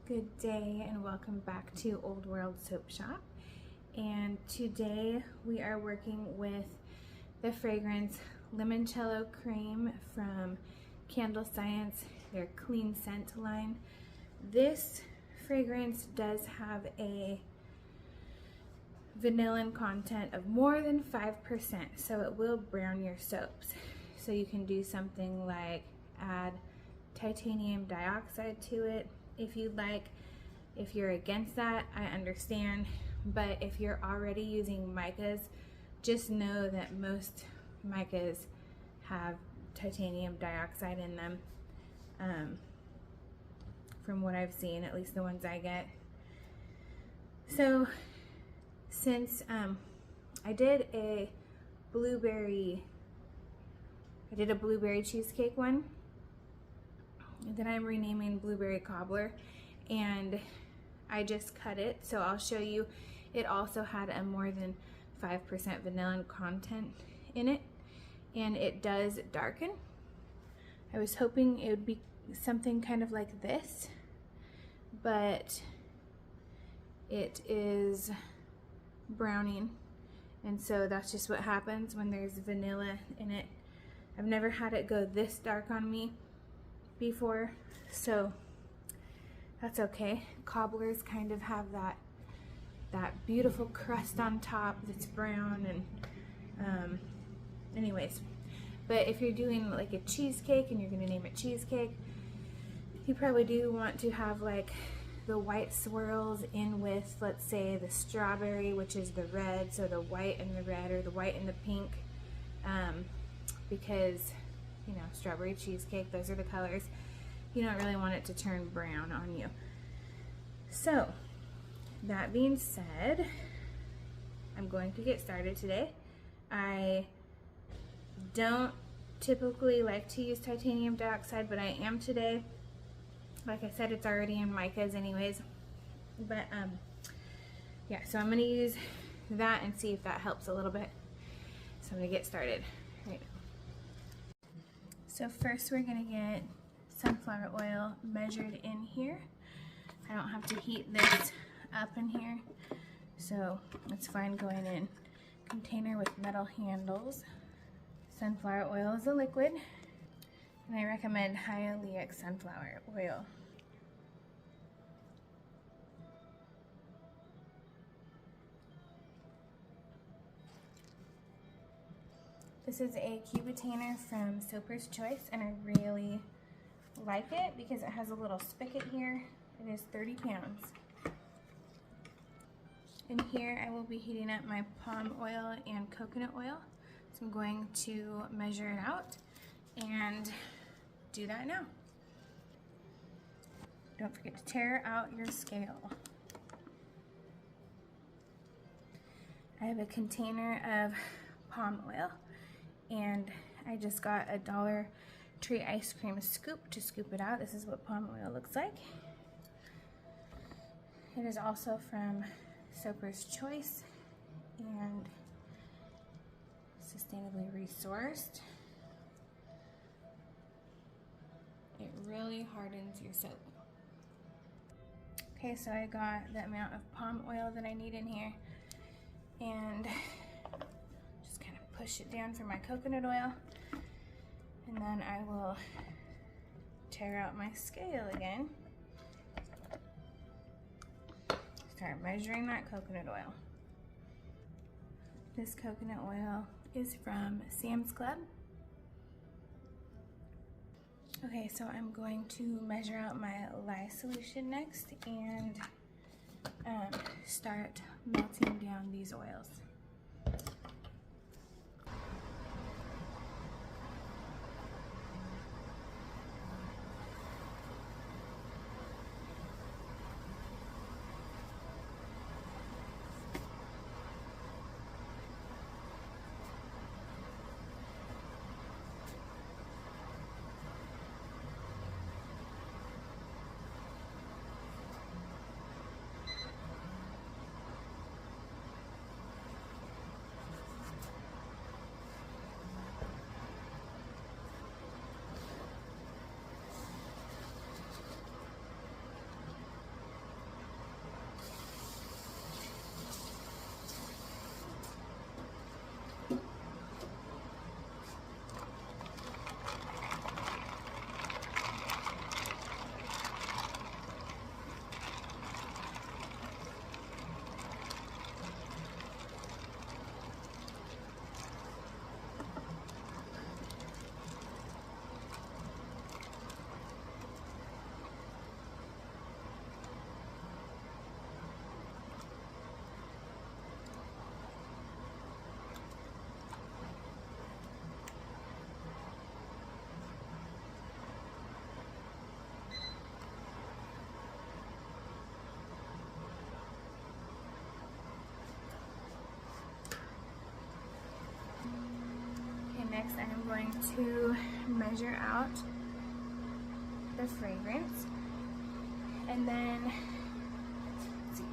Good day and welcome back to Old World Soap Shop. And today we are working with the fragrance Lemoncello Creme from Candle Science, their clean scent line. This fragrance does have a vanillin content of more than 5%, so it will brown your soaps. So you can do something like add titanium dioxide to it if you'd like. If you're against that, I understand, but if you're already using micas, just know that most micas have titanium dioxide in them, from what I've seen, at least the ones I get. So since I did a blueberry cheesecake one that I'm renaming Blueberry Cobbler, and I just cut it, so I'll show you. It also had a more than 5% vanillin content in it, and it does darken. I was hoping it would be something kind of like this, but it is browning, and so that's just what happens when there's vanilla in it. I've never had it go this dark on me before, so that's okay. Cobblers kind of have that beautiful crust on top that's brown, and anyways, but if you're doing like a cheesecake and you're gonna name it cheesecake, you probably do want to have like the white swirls in with, let's say, the strawberry, which is the red, so the white and the red, or the white and the pink, because you know, strawberry cheesecake, those are the colors. You don't really want it to turn brown on you. So that being said, I'm going to get started today. I don't typically like to use titanium dioxide, but I am today. Like I said, it's already in micas anyways, but yeah, so I'm gonna use that and see if that helps a little bit. So I'm gonna get started right now. So first we're gonna get sunflower oil measured in here. I don't have to heat this up in here, so it's fine going in container with metal handles. Sunflower oil is a liquid, and I recommend hyaluronic sunflower oil. This is a cubitainer from Soaper's Choice, and I really like it because it has a little spigot here. It is 30 pounds. In here I will be heating up my palm oil and coconut oil. So I'm going to measure it out and do that now. Don't forget to tear out your scale. I have a container of palm oil, and I just got a Dollar Tree ice cream scoop to scoop it out. This is what palm oil looks like. It is also from Soaper's Choice and sustainably resourced. It really hardens your soap. Okay, so I got the amount of palm oil that I need in here, and just kind of push it down for my coconut oil, and then I will tear out my scale again. Start measuring that coconut oil. This coconut oil is from Sam's Club. Okay, so I'm going to measure out my lye solution next and start melting down these oils. going to measure out the fragrance, and then let's see.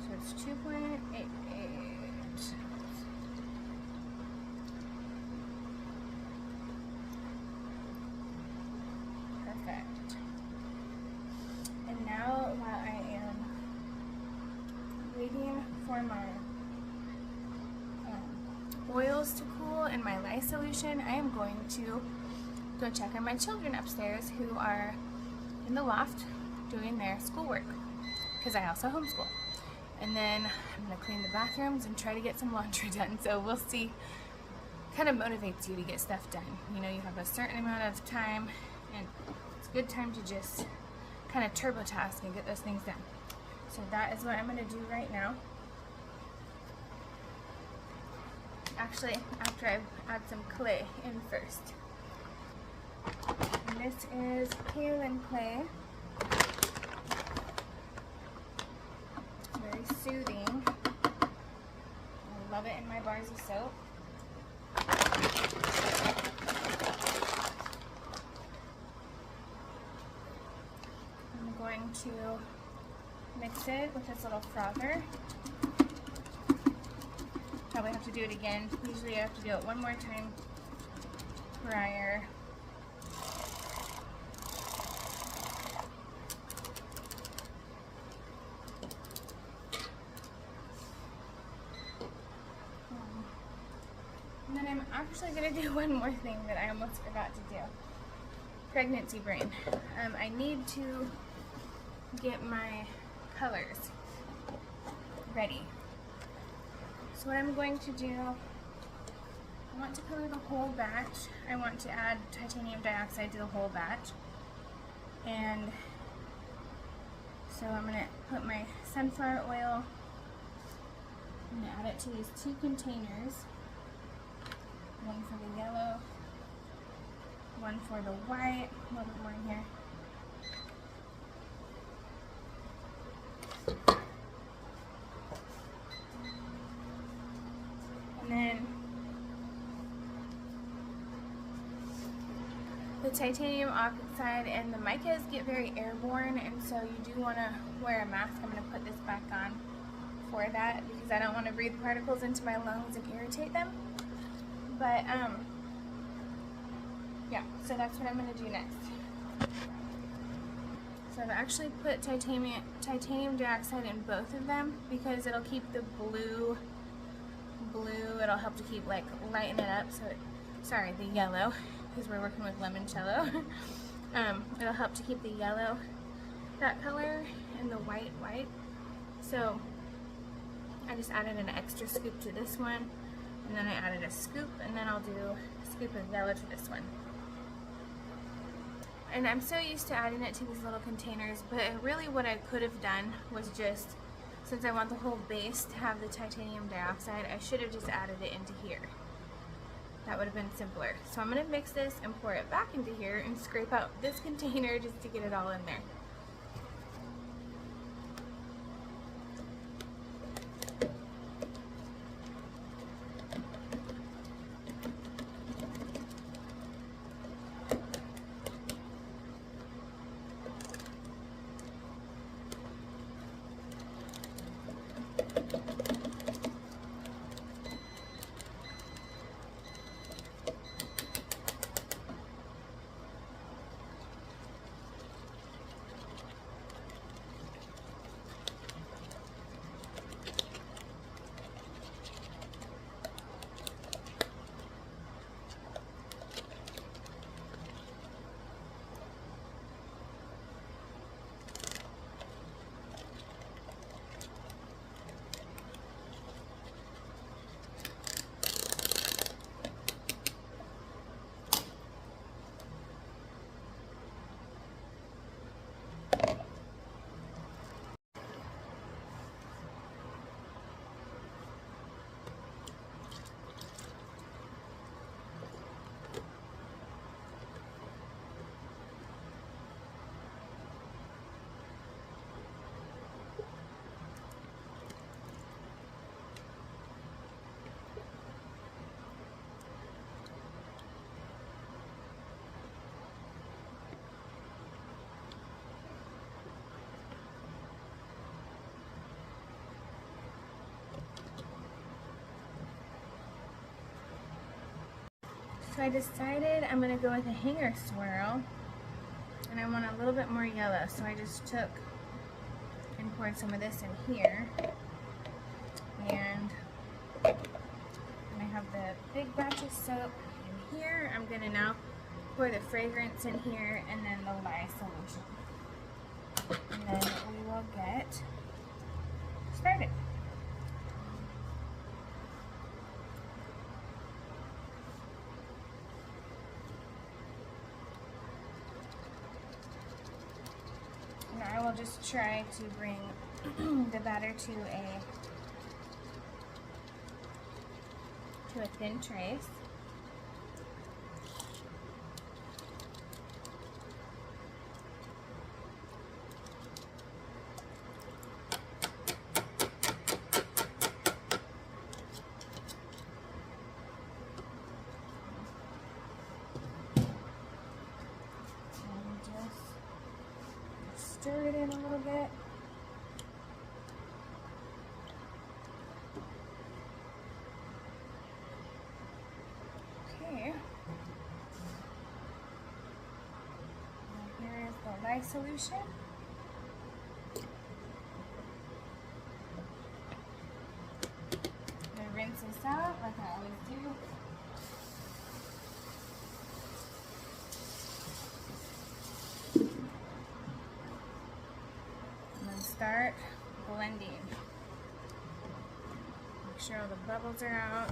So it's 2.88. Perfect. And now, while I am waiting for my oils to cool and my lye solution, I am going to go check on my children upstairs who are in the loft doing their schoolwork, because I also homeschool. And then I'm going to clean the bathrooms and try to get some laundry done. So we'll see. Kind of motivates you to get stuff done. You know, you have a certain amount of time, and it's a good time to just kind of turbo task and get those things done. So that is what I'm going to do right now. Actually, after I add some clay in first. And this is kaolin clay. It's very soothing. I love it in my bars of soap. I'm going to mix it with this little frother. Probably have to do it again. Usually I have to do it one more time prior. And then I'm actually going to do one more thing that I almost forgot to do. Pregnancy brain. I need to get my colors ready. So what I'm going to do, I want to color the whole batch. I want to add titanium dioxide to the whole batch. And so I'm going to put my sunflower oil, I'm going to add it to these two containers. One for the yellow, one for the white, a little bit more in here. And then the titanium oxide and the micas get very airborne, and so you do want to wear a mask. I'm going to put this back on for that because I don't want to breathe particles into my lungs and irritate them. But yeah, so that's what I'm going to do next. So I've actually put titanium dioxide in both of them because it'll keep the blue. It'll help to keep, like, lighten it up. So sorry, the yellow, because we're working with Lemoncello. It'll help to keep the yellow that color and the white. So I just added an extra scoop to this one, and then I added a scoop, and then I'll do a scoop of yellow to this one. And I'm so used to adding it to these little containers, but really what I could have done was just, since I want the whole base to have the titanium dioxide, I should have just added it into here. That would have been simpler. So I'm going to mix this and pour it back into here and scrape out this container just to get it all in there. So I decided I'm going to go with a hanger swirl, and I want a little bit more yellow, so I just took and poured some of this in here. And I have the big batch of soap in here. I'm going to now pour the fragrance in here and then the lye solution. And then we will get started. And I will just try to bring the batter to a thin trace. And just stir it in a little bit. Here is the lye solution. I'm going to rinse this out like I always do. And then start blending. Make sure all the bubbles are out.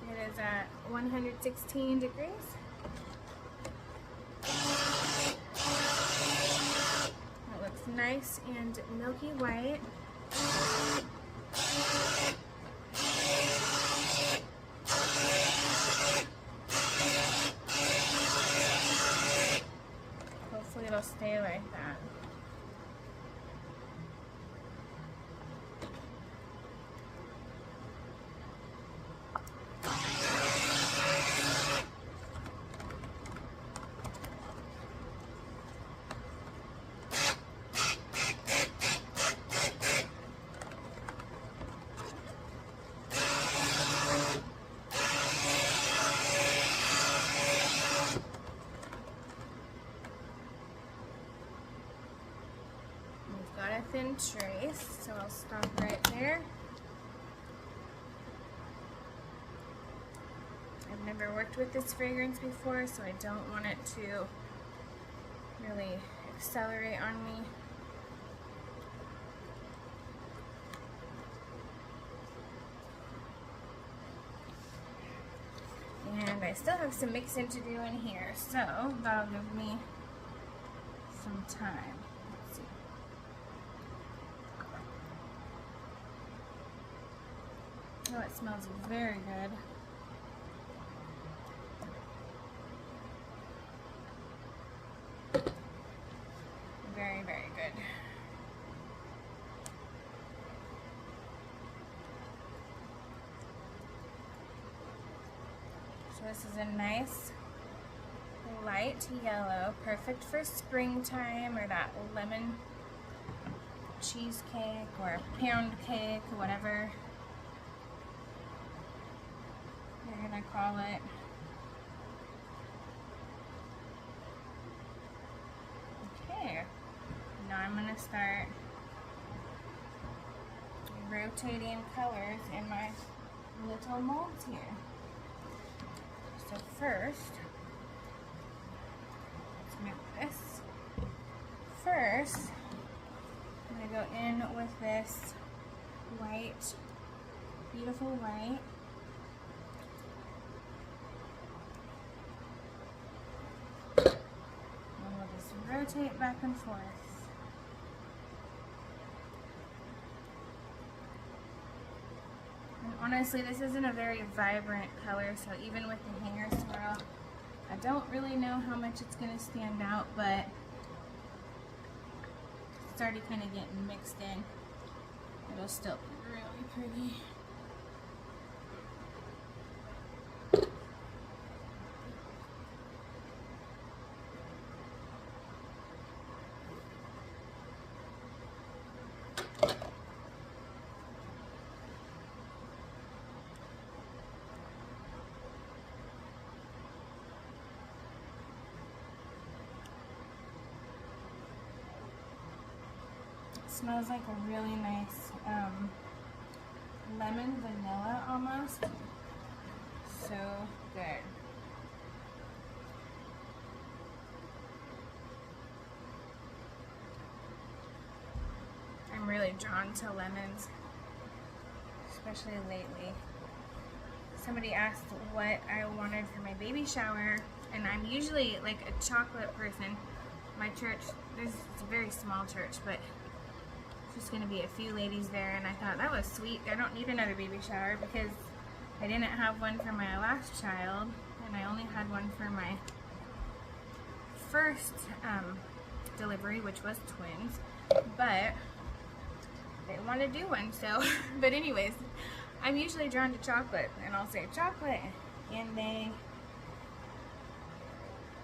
It is at 116 degrees. It looks nice and milky white. Hopefully it'll stay like that. Got a thin trace, so I'll stop right there. I've never worked with this fragrance before, so I don't want it to really accelerate on me. And I still have some mixing to do in here, so that'll give me some time. Let's see. Oh, it smells very good. Very, very good. So this is a nice light yellow, perfect for springtime or that lemon cheesecake or pound cake or whatever you're gonna call it. Okay, now I'm gonna start rotating colors in my little molds here. So first, let's move this. First, I'm gonna go in with this white, beautiful white. And we'll just rotate back and forth. And honestly, this isn't a very vibrant color, so even with the hanger swirl, I don't really know how much it's going to stand out, but it's already kind of getting mixed in. It'll still be really pretty. Smells like a really nice lemon vanilla almost. So good. I'm really drawn to lemons, especially lately. Somebody asked what I wanted for my baby shower, and I'm usually like a chocolate person. My church, it's a very small church, but just going to be a few ladies there, and I thought that was sweet. I don't need another baby shower because I didn't have one for my last child, and I only had one for my first delivery, which was twins, but they want to do one, so but anyways, I'm usually drawn to chocolate, and I'll say chocolate, and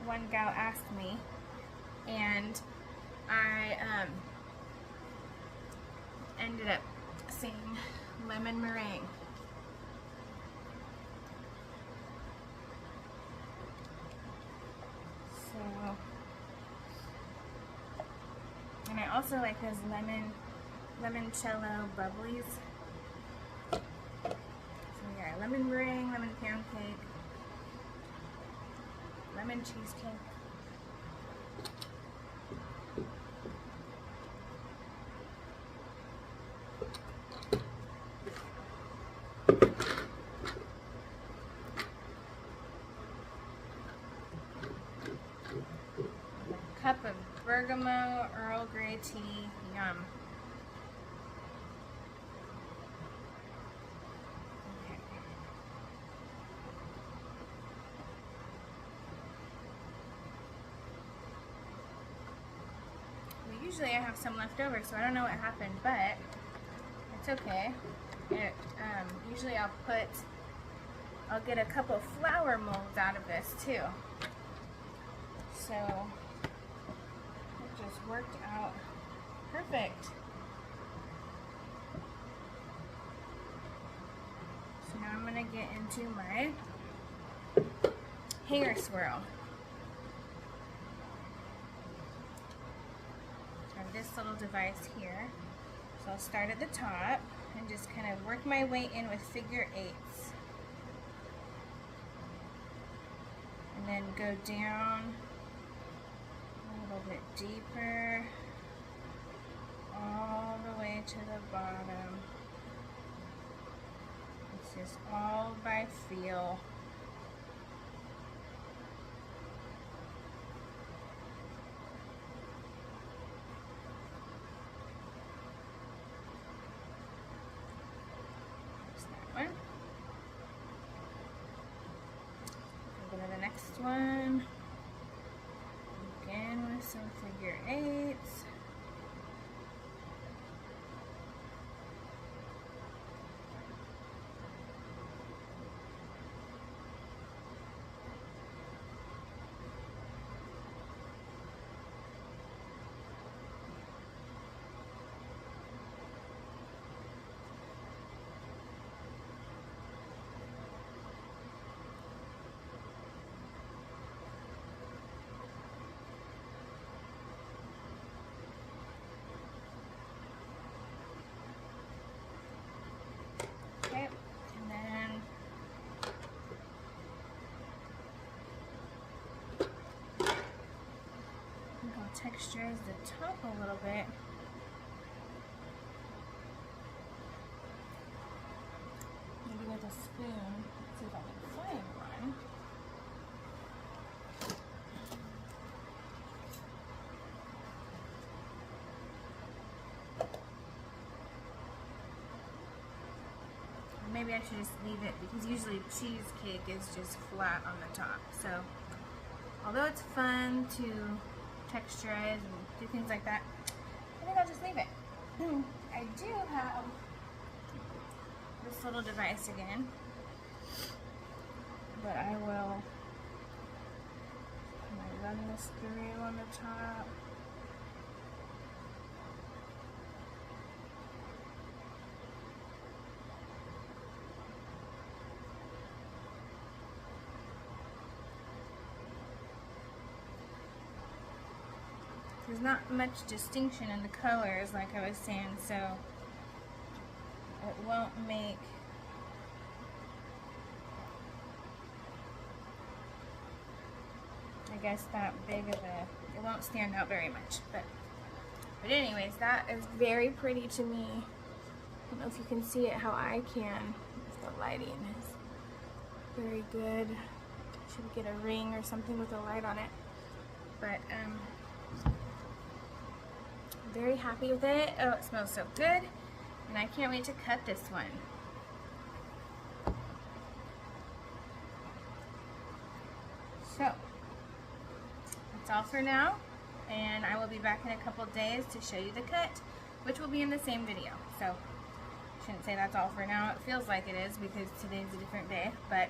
one gal asked me, and I ended up saying lemon meringue. So, and I also like those Lemoncello bubblies. So we got lemon meringue, lemon pound cake, lemon cheesecake. Cup of bergamot Earl Grey tea, yum. Okay. Well, usually I have some left over, so I don't know what happened, but it's okay. Usually I'll get a couple flower molds out of this too. So it just worked out perfect. So now I'm gonna get into my hanger swirl. I have this little device here. So I'll start at the top and just kind of work my way in with figure eights. And then go down a little bit deeper, all the way to the bottom. It's just all by feel. There's that one. Go to the next one. Again with some figure eights. Okay, and then I think I'll texturize the top a little bit. Maybe with a spoon. Let's see if I can find one. Maybe I should just leave it because usually cheesecake is just flat on the top. So although it's fun to texturize and do things like that, I think I'll just leave it. I do have this little device again, but I will run this through on the top. There's not much distinction in the colors, like I was saying, so it won't make that big of a, it won't stand out very much, but anyways, that is very pretty to me. I don't know if you can see it how I can, if the lighting is very good. Should get a ring or something with a light on it, but very happy with it. Oh, it smells so good, and I can't wait to cut this one. So that's all for now, and I will be back in a couple days to show you the cut, which will be in the same video. So I shouldn't say that's all for now. It feels like it is because today's a different day, but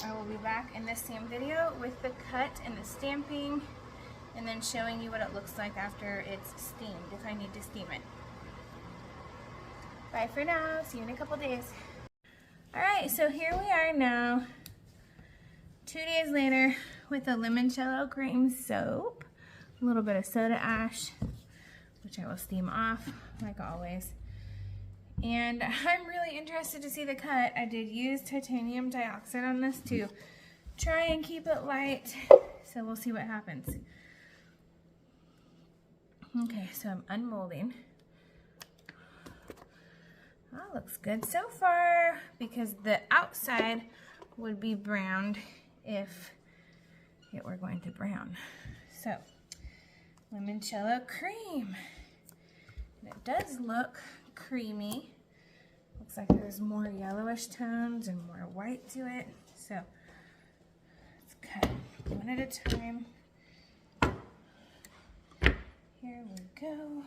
I will be back in this same video with the cut and the stamping, and then showing you what it looks like after it's steamed, if I need to steam it. Bye for now. See you in a couple days. Alright, so here we are now, 2 days later, with a Lemoncello cream soap, a little bit of soda ash, which I will steam off, like always. And I'm really interested to see the cut. I did use titanium dioxide on this to try and keep it light, so we'll see what happens. Okay, so I'm unmolding. That looks good so far, because the outside would be browned if it were going to brown. So, Lemoncello cream. And it does look creamy. Looks like there's more yellowish tones and more white to it. So, let's cut one at a time. Here we go.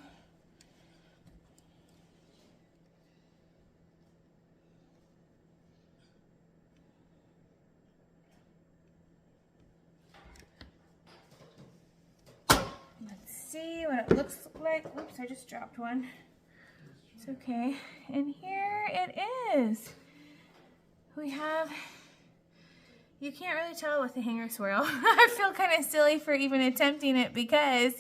Let's see what it looks like. Oops, I just dropped one. It's okay. And here it is. We have, you can't really tell with the hanger swirl. I feel kind of silly for even attempting it because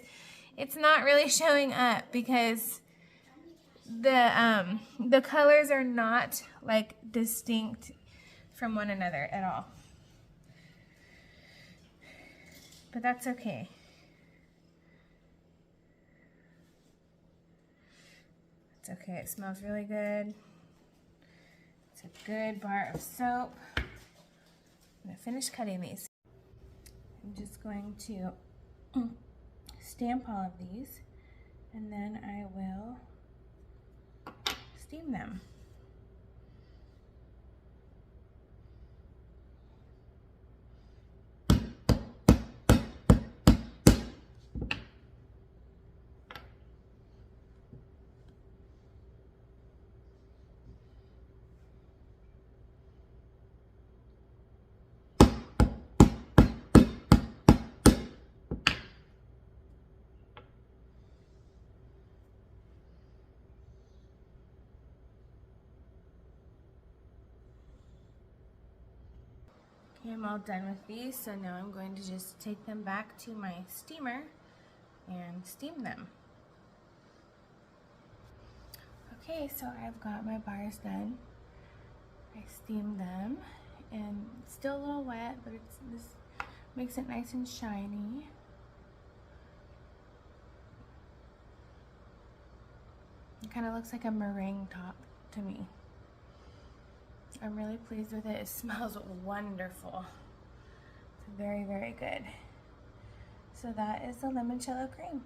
it's not really showing up, because the colors are not like distinct from one another at all. But that's okay. It's okay, it smells really good. It's a good bar of soap. I'm gonna finish cutting these. I'm just going to stamp all of these, and then I will steam them. Okay, I'm all done with these, so now I'm going to just take them back to my steamer and steam them. Okay, so I've got my bars done. I steamed them, and it's still a little wet, but this makes it nice and shiny. It kind of looks like a meringue top to me. I'm really pleased with it. It smells wonderful. It's very, very good. So that is the Lemoncello cream.